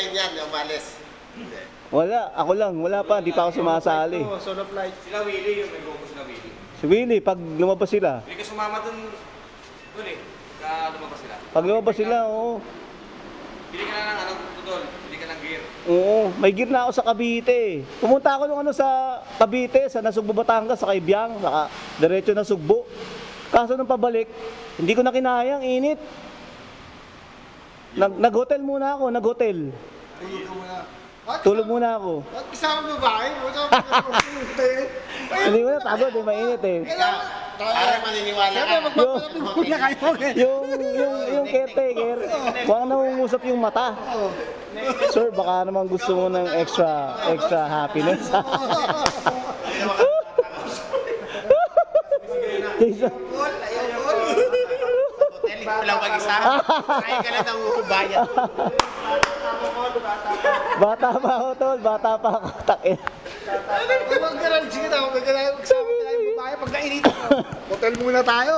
ngayon yan, umalis. Wala, ako lang. Wala pa, di pa ako sumasali. Solo flight. Sila Willie, yung nag-grupo sila Willie. Si Willie, pag lumabas sila. Hindi ka sumama dun eh. Lumabas sila. Pag lumabas sila, oo. Hindi ka na ng tutol. Hindi ka ng gear. Oo, may gear na ako sa Cavite. Pumunta ako nung sa Cavite, sa Nasugbo, Batangas, sa Kaibyang, saka diretso na Sugbo. Kaso nung pabalik, hindi ko na kinaya, ang init. Nag-hotel muna ako, nag-hotel. Tulog ka muna. Tulog muna ako. At isang babae? Hindi ko na pagod eh, mainit eh. Para maniniwala ka. Magpapalapit na kayo. Yung caretaker, baka nangungusap yung mata. Sir, baka naman gusto mo ng extra happiness. Hotel, ikaw lang mag-isa. Kaya ka lang ng uhubayan. Bata pa ako, tol. Bata pa ako. Takin. Huwag ka lang, sige na. Huwag ka lang. Magsama tayo babae pag nainitan. Hotel muna tayo.